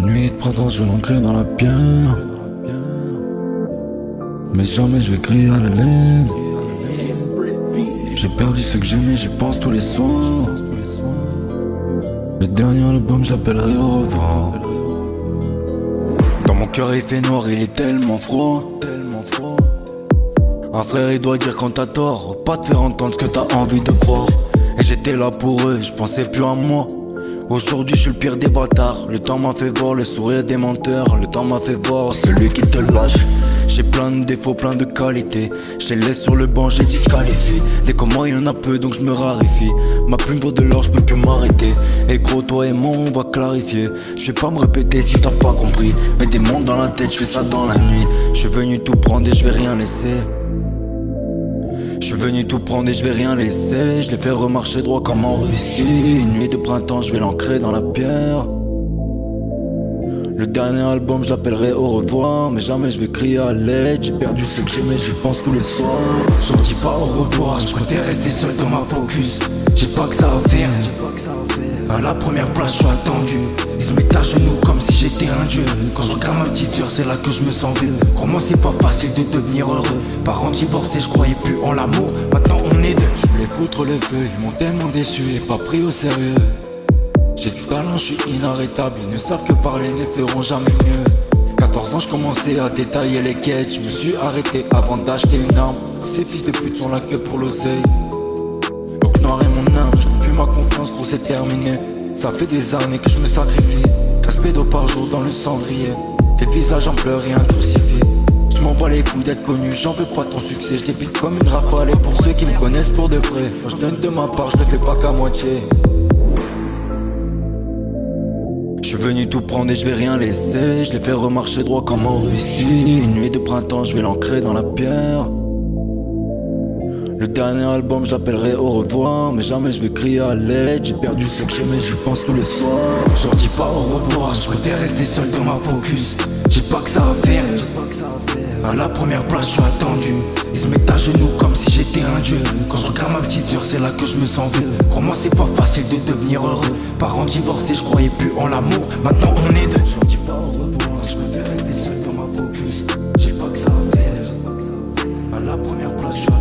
Nuit de printemps, je vais l'ancrer dans la pierre. Mais jamais je vais crier à la laine. J'ai perdu ce que j'aimais, j'y pense tous les soirs. Le dernier album, j'appellerai au revoir. Dans mon cœur il fait noir, il est tellement froid. Un frère il doit dire quand t'as tort, pas te faire entendre ce que t'as envie de croire. Et j'étais là pour eux, je pensais plus à moi. Aujourd'hui je suis le pire des bâtards. Le temps m'a fait voir le sourire des menteurs. Le temps m'a fait voir celui qui te lâche. J'ai plein de défauts, plein de qualités. Je te laisse sur le banc, j'ai disqualifié. Dès que moi il y en a peu donc je me raréfie. Ma plume vaut de l'or, je peux plus m'arrêter. Et gros toi et moi on va clarifier. Je vais pas me répéter si t'as pas compris. Mets des mondes dans la tête, je fais ça dans la nuit. Je suis venu tout prendre et je vais rien laisser. Je suis venu tout prendre et je vais rien laisser. Je l'ai fait remarcher droit comme en Russie. Une nuit de printemps, je vais l'ancrer dans la pierre. Le dernier album, je l'appellerai au revoir. Mais jamais je vais crier à l'aide. J'ai perdu ce que j'aimais, j'y pense tous les soirs. Je leur dis pas au revoir, je préfère rester seul dans ma focus. J'ai pas que ça à faire. À la première place, je suis attendu. Ils se mettent à genoux comme si j'étais un dieu. Quand je regarde ma petite soeur, c'est là que je me sens vieux. Crois-moi, c'est pas facile de devenir heureux. Parents divorcés, je croyais plus en l'amour. Maintenant, on est deux. Je voulais foutre le feu, ils m'ont tellement déçu et pas pris au sérieux. J'ai du talent, je suis inarrêtable. Ils ne savent que parler, ne feront jamais mieux. 14 ans, je commençais à détailler les quêtes. Je me suis arrêté avant d'acheter une arme. Ces fils de pute sont là que pour l'oseille. Donc noir est mon âme, je plus ma confiance, gros c'est terminé. Ça fait des années que je me sacrifie. 15 pédos par jour dans le cendrier. Des visages en pleurs et un crucifix. Je m'en bats les couilles d'être connu, j'en veux pas ton succès. Je débite comme une rafale et pour ceux qui me connaissent pour de vrai. Quand je donne de ma part, je le fais pas qu'à moitié. Je suis venu tout prendre et je vais rien laisser. Je l'ai fait remarcher droit comme en Russie. Une nuit de printemps, je vais l'ancrer dans la pierre. Le dernier album, je l'appellerai au revoir. Mais jamais je vais crier à l'aide. J'ai perdu ce que j'aimais, j'y pense tous les soirs. Je leur dis pas au revoir, je préfère rester seul dans ma focus. J'ai pas que ça à faire. À la première place, je suis attendu. Ils se mettent à genoux comme si j'étais un dieu. Quand je regarde ma petite soeur, c'est là que je me sens vieux. Crois-moi, c'est pas facile de devenir heureux. Parents divorcés, je croyais plus en l'amour. Maintenant, on est deux. Je leur dis pas au revoir, je préfère rester seul dans ma focus. J'ai pas que ça à faire. À la première place, je suis attendu.